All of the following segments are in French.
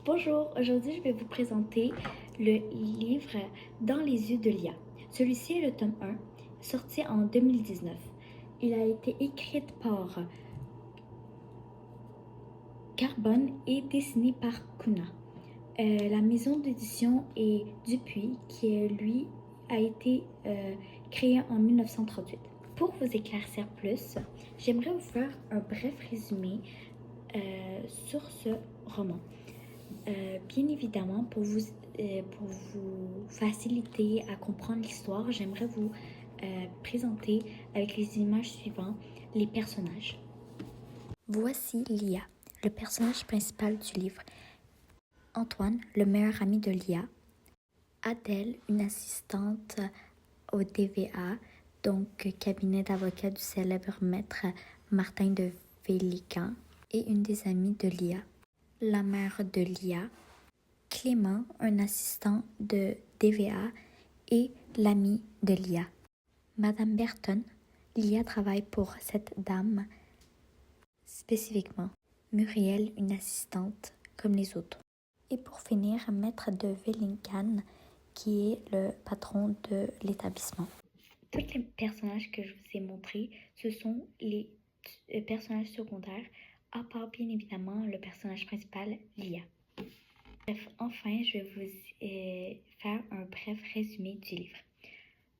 Bonjour, aujourd'hui je vais vous présenter le livre Dans les yeux de Lia. Celui-ci est le tome 1, sorti en 2019. Il a été écrit par Carbone et dessiné par Kuna. La maison d'édition est Dupuis, qui lui a été créée en 1938. Pour vous éclaircir plus, j'aimerais vous faire un bref résumé sur ce roman. Bien évidemment, pour vous faciliter à comprendre l'histoire, j'aimerais vous présenter avec les images suivantes les personnages. Voici Lia, le personnage principal du livre. Antoine, le meilleur ami de Lia. Adèle, une assistante au DVA, donc cabinet d'avocat du célèbre maître Martin de Vélican, et une des amies de Lia. La mère de Lia, Clément, un assistant de DVA, et l'ami de Lia. Madame Berton, Lia travaille pour cette dame spécifiquement. Muriel, une assistante comme les autres. Et pour finir, maître de Vellingham, qui est le patron de l'établissement. Tous les personnages que je vous ai montrés, ce sont les personnages secondaires, à part bien évidemment le personnage principal, Lia. Bref, enfin, je vais vous faire un bref résumé du livre.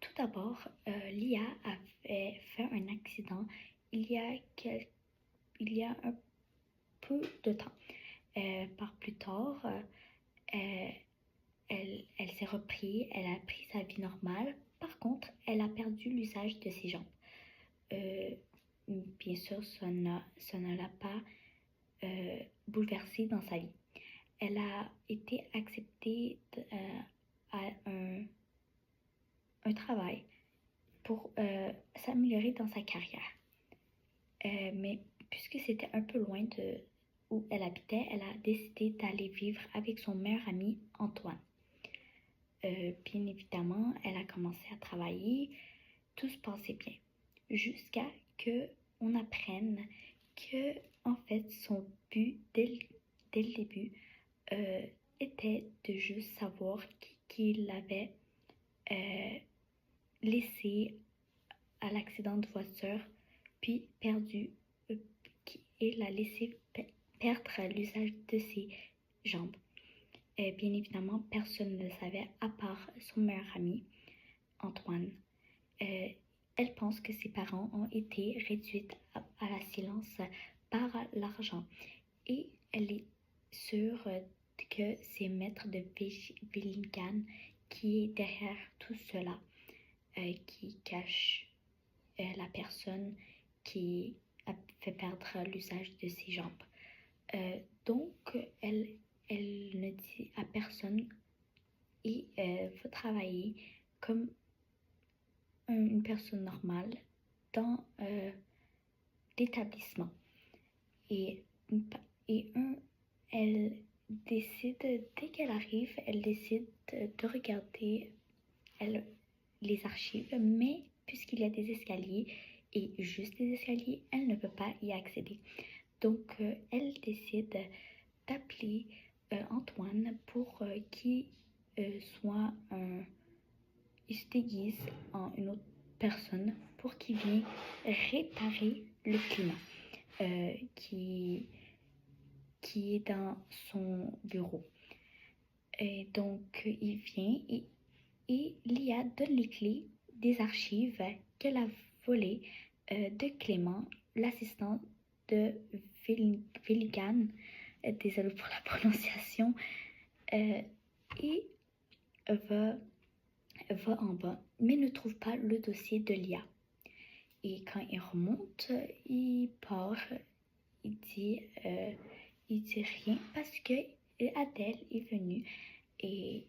Tout d'abord, Lia a fait un accident il y a un peu de temps. Par plus tard, elle s'est reprise, elle a pris sa vie normale. Par contre, elle a perdu l'usage de ses jambes. Bien sûr, ça ne l'a pas bouleversée dans sa vie. Elle a été acceptée à un travail pour s'améliorer dans sa carrière. Mais puisque c'était un peu loin de où elle habitait, elle a décidé d'aller vivre avec son meilleur ami Antoine. Bien évidemment, elle a commencé à travailler, tout se passait bien, jusqu'à que on apprenne que en fait son but dès le début était de juste savoir qui l'avait laissé à l'accident de voiture, puis perdu, et l'a laissé perdre l'usage de ses jambes. Bien évidemment, personne ne le savait à part son meilleur ami, Antoine. Elle pense que ses parents ont été réduits à la silence par l'argent et elle est sûre que c'est Maître de Vellingham qui est derrière tout cela, qui cache la personne qui a fait perdre l'usage de ses jambes. Donc, elle ne dit à personne et va travailler comme une personne normale dans l'établissement. Et elle décide, dès qu'elle arrive, elle décide de regarder les archives, mais puisqu'il y a des escaliers et juste des escaliers, elle ne peut pas y accéder. Donc, elle décide d'appeler Antoine pour qu'il soit il se déguise en une autre personne pour qu'il vienne réparer le climat qui est dans son bureau. Et donc, il vient et Lia donne les clés des archives qu'elle a volées de Clément, l'assistant de Vellingham. Désolée pour la prononciation. Et va en bas, mais ne trouve pas le dossier de Lia. Et quand il remonte, il part, il dit rien parce que Adèle est venue et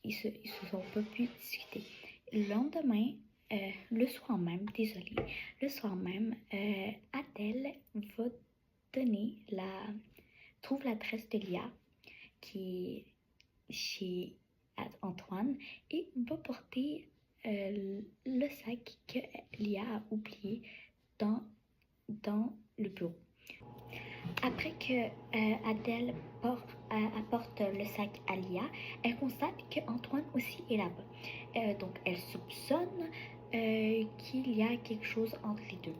ils se sont pas pu discuter. Le lendemain, le soir même, Adèle va trouve l'adresse de Lia qui est chez Antoine et va porter le sac que Lia a oublié dans le bureau. Après que Adèle apporte le sac à Lia, elle constate qu'Antoine aussi est là-bas. Donc elle soupçonne qu'il y a quelque chose entre les deux.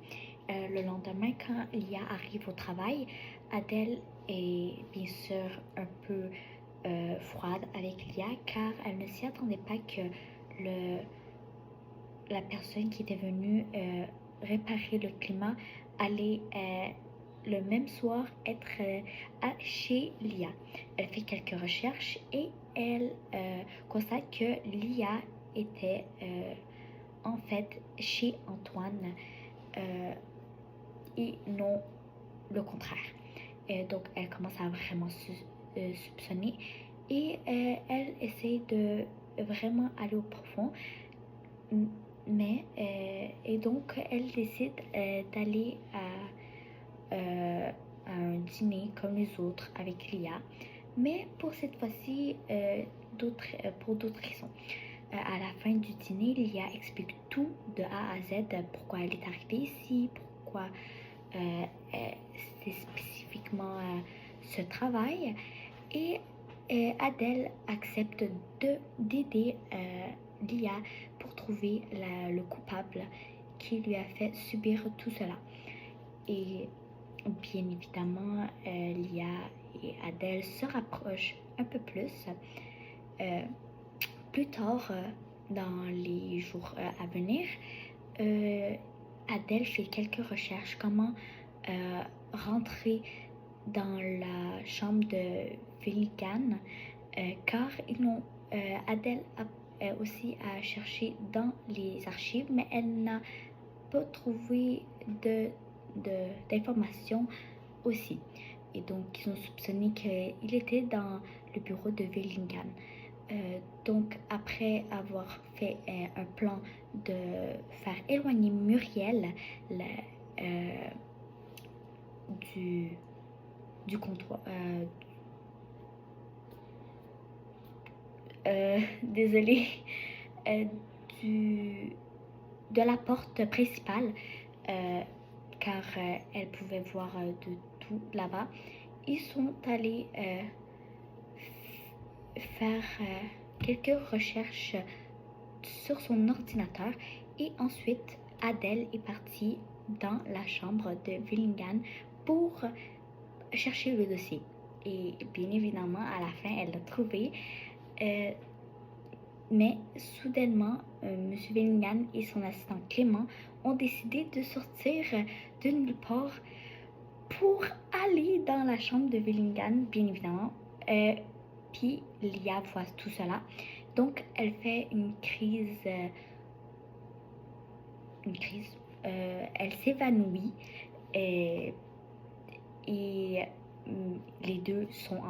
Le lendemain, quand Lia arrive au travail, Adèle est bien sûr un peu froide avec Lia car elle ne s'y attendait pas que la personne qui était venue réparer le climat allait le même soir être chez Lia. Elle fait quelques recherches et elle constate que Lia était en fait chez Antoine et non le contraire. Donc elle commence à vraiment soupçonner et elle essaie de vraiment aller au profond. Mais et donc elle décide d'aller à un dîner comme les autres avec Lia, mais pour cette fois-ci pour d'autres raisons. À la fin du dîner, Lia explique tout de A à Z, pourquoi elle est arrivée ici, pourquoi c'était spécifiquement ce travail, et Adèle accepte d'aider Lia pour trouver le coupable qui lui a fait subir tout cela. Et bien évidemment, Lia et Adèle se rapprochent un peu plus. Plus tard, dans les jours à venir, Adèle fait quelques recherches comment rentrer dans la chambre de Villigan, car Adèle a aussi à chercher dans les archives, mais elle n'a pas trouvé d'informations aussi. Et donc, ils ont soupçonné qu'il était dans le bureau de Villigan. Donc, après avoir fait un plan de faire éloigner Muriel du comptoir, désolée, de la porte principale, car elle pouvait voir de tout là-bas, ils sont allés faire quelques recherches sur son ordinateur et ensuite Adèle est partie dans la chambre de Villigan pour chercher le dossier. Et bien évidemment, à la fin, elle l'a trouvé. Mais soudainement, M. Villigan et son assistant Clément ont décidé de sortir de nulle part pour aller dans la chambre de Villigan, bien évidemment. Puis Lia voit tout cela. Donc, elle fait une crise. Elle s'évanouit et les deux sont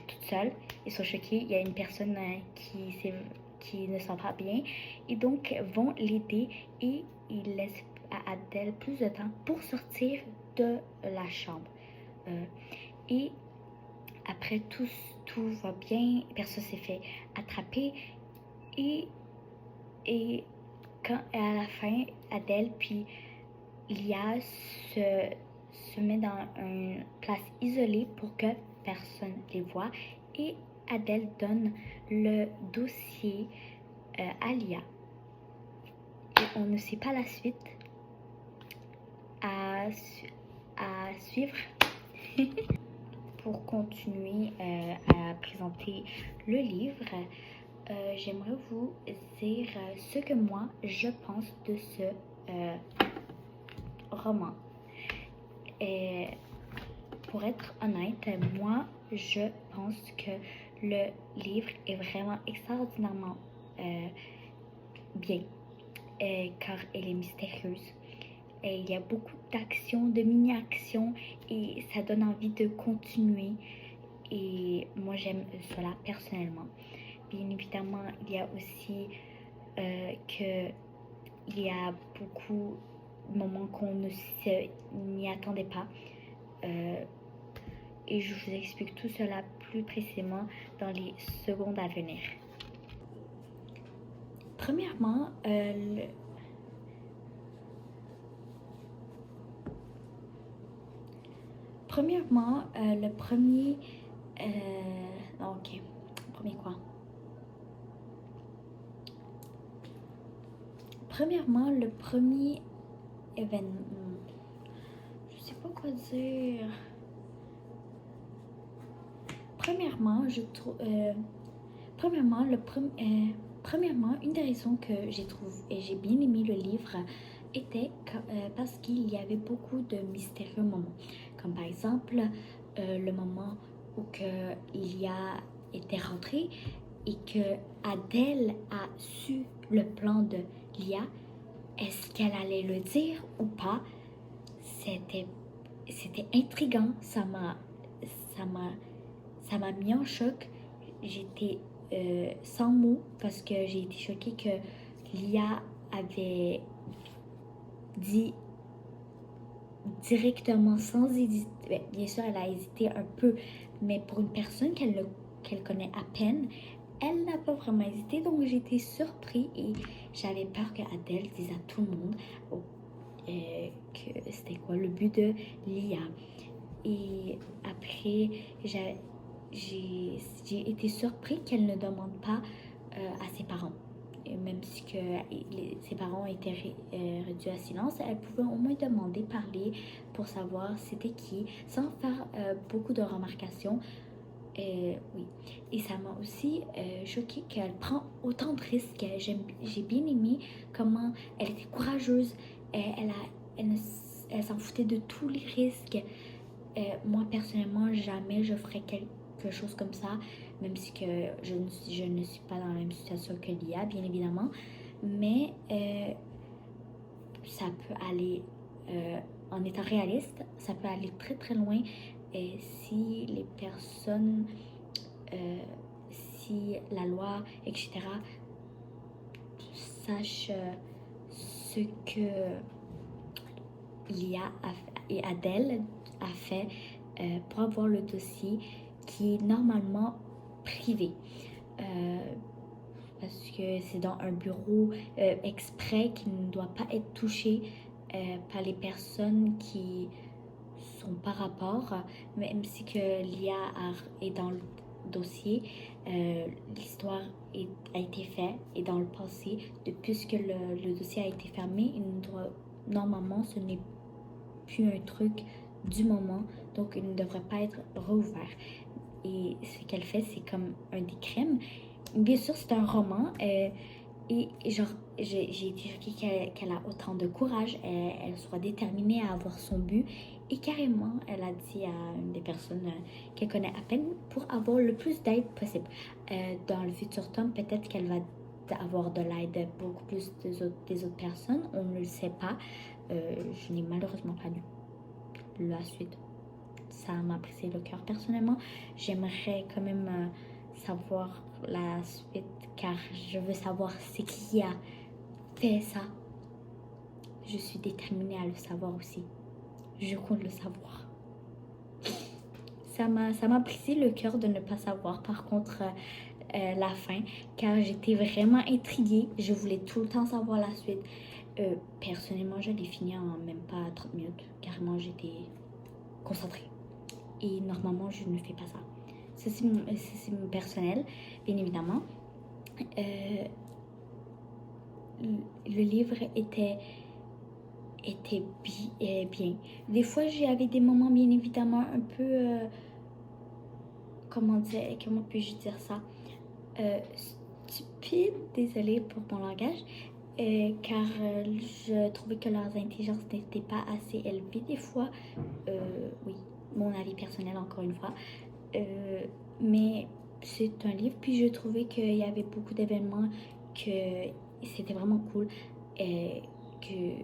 toutes seules. Ils sont choqués. Il y a une personne qui ne sent pas bien et donc vont l'aider et ils laissent à Adèle plus de temps pour sortir de la chambre. Et après tout va bien, personne s'est fait attraper et quand à la fin Adèle puis Lia se met dans une place isolée pour que personne les voit et Adèle donne le dossier à Lia. Et on ne sait pas la suite à suivre. Pour continuer à présenter le livre, j'aimerais vous dire ce que moi je pense de ce roman. Et pour être honnête, moi je pense que le livre est vraiment extraordinairement bien, car elle est mystérieuse. Et il y a beaucoup d'actions, de mini-actions et ça donne envie de continuer. Et moi j'aime cela personnellement. Bien évidemment, il y a aussi il y a beaucoup de moments qu'on n'y attendait pas. Et je vous explique tout cela plus précisément dans les secondes à venir. Premièrement, le premier Ok. Premier quoi? Premièrement, le premier événement. Je sais pas quoi dire. Premièrement, je trouve. Premièrement, premièrement, une des raisons que j'ai bien aimé le livre était parce qu'il y avait beaucoup de mystérieux moments. Comme par exemple, le moment où Lia était rentrée et que Adèle a su le plan de Lia. Est-ce qu'elle allait le dire ou pas? C'était intriguant. Ça m'a mis en choc. J'étais sans mots parce que j'ai été choquée que Lia avait dit directement sans hésiter. Bien sûr, elle a hésité un peu, mais pour une personne qu'elle connaît à peine, elle n'a pas vraiment hésité. Donc j'étais surpris et j'avais peur que Adèle dise à tout le monde que c'était quoi le but de Lia. Et après, j'ai été surpris qu'elle ne demande pas à ses parents. Et même si que ses parents étaient réduits à silence, elle pouvait au moins demander, parler pour savoir c'était qui, sans faire beaucoup de remarcations. Oui. Et ça m'a aussi choqué qu'elle prend autant de risques. J'ai bien aimé comment elle était courageuse. Elle s'en foutait de tous les risques. Moi, personnellement, jamais je ferais quelque chose comme ça, même si que je ne suis pas dans la même situation que Lia, bien évidemment. Mais ça peut aller, en étant réaliste, ça peut aller très très loin si les personnes, si la loi, etc., sachent ce que Lia et Adèle a fait pour avoir le dossier qui est normalement privé. Parce que c'est dans un bureau exprès qui ne doit pas être touché par les personnes qui sont par rapport, même si que Lia est dans le dossier, l'histoire a été faite et dans le passé, depuis que le dossier a été fermé, normalement ce n'est plus un truc du moment, donc il ne devrait pas être rouvert. Et ce qu'elle fait, c'est comme un des crimes. Bien sûr, c'est un roman. Et genre, j'ai été choquée qu'elle a autant de courage, elle soit déterminée à avoir son but. Et carrément, elle a dit à une des personnes qu'elle connaît à peine pour avoir le plus d'aide possible. Dans le futur tome, peut-être qu'elle va avoir de l'aide beaucoup plus des autres personnes. On ne le sait pas. Je n'ai malheureusement pas lu la suite. Ça m'a brisé le cœur. Personnellement, j'aimerais quand même savoir la suite car je veux savoir c'est qui a fait ça. Je suis déterminée à le savoir aussi. Je compte le savoir. Ça m'a brisé le cœur de ne pas savoir. Par contre, la fin, car j'étais vraiment intriguée. Je voulais tout le temps savoir la suite. Personnellement, je l'ai fini en même pas 30 minutes. Carrément, j'étais concentrée. Et normalement, je ne fais pas ça. Ça, c'est mon personnel, bien évidemment. Le livre était bien. Des fois, j'avais des moments, bien évidemment, un peu... comment puis-je dire ça? Stupide, désolée pour mon langage. Car je trouvais que leurs intelligences n'étaient pas assez élevées des fois. Oui, mon avis personnel encore une fois. Mais c'est un livre, puis je trouvais qu'il y avait beaucoup d'événements, que c'était vraiment cool, que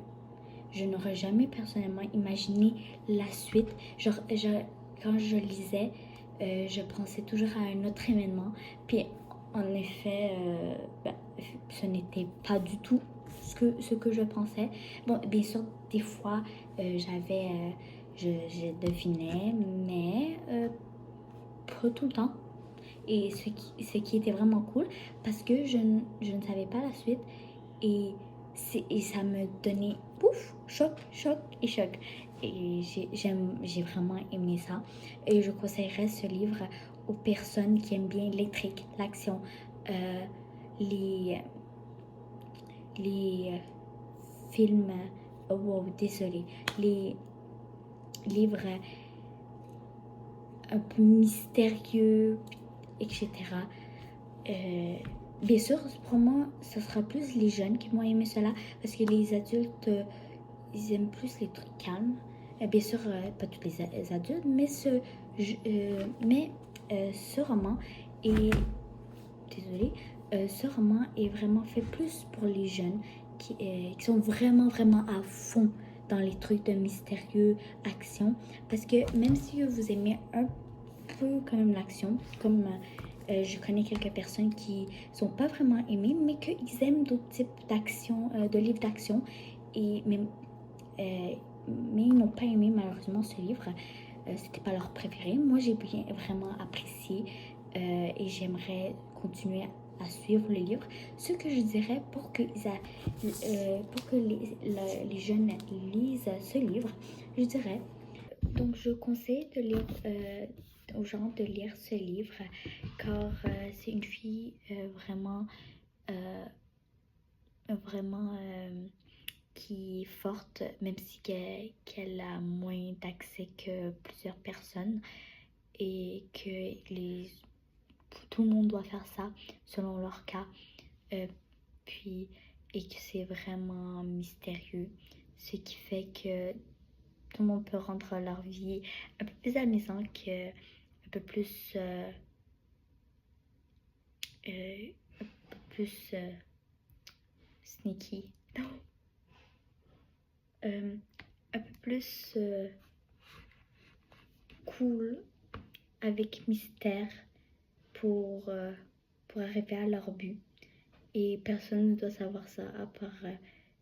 je n'aurais jamais personnellement imaginé la suite. Quand je lisais, je pensais toujours à un autre événement, puis en effet, ce n'était pas du tout ce que je pensais. Bon, bien sûr, des fois, je devinais, mais pas tout le temps. Et ce qui était vraiment cool, parce que je ne savais pas la suite, et ça me donnait pouf, choc et choc. et j'ai vraiment aimé ça. Et je conseillerais ce livre aux personnes qui aiment bien l'intrigue, l'action, euh, les, les films, oh, wow, désolé, les livres un peu mystérieux, etc. Bien sûr, pour moi, ce sera plus les jeunes qui vont aimer cela, parce que les adultes, ils aiment plus les trucs calmes. Bien sûr, pas tous les adultes, mais ce roman est, désolé, ce roman est vraiment fait plus pour les jeunes qui sont vraiment, vraiment à fond dans les trucs de mystérieux, action. Parce que même si vous aimez un peu quand même l'action, comme je connais quelques personnes qui sont pas vraiment aimées, mais qu'ils aiment d'autres types d'action, de livres d'action, et même, mais ils n'ont pas aimé malheureusement ce livre. C'était pas leur préféré. Moi, j'ai bien vraiment apprécié et j'aimerais continuer à suivre le livre. Ce que je dirais pour que les jeunes lisent ce livre, je dirais, donc je conseille de lire, aux gens de lire ce livre car c'est une fille euh, vraiment qui est forte, même si qu'elle a moins d'accès que plusieurs personnes et que tout le monde doit faire ça selon leur cas, euh, puis et que c'est vraiment mystérieux, ce qui fait que tout le monde peut rendre leur vie un peu plus amusant que un peu plus un peu plus sneaky. Euh, un peu plus cool, avec mystère pour arriver à leur but. Et personne ne doit savoir ça, à part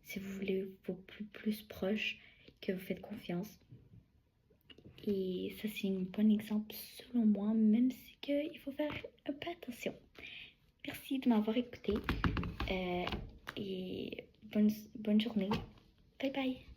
si vous voulez vos plus proches, que vous faites confiance. Et ça, c'est un bon exemple selon moi, même si il faut faire un peu attention. Merci de m'avoir écouté et bonne journée. Bye bye.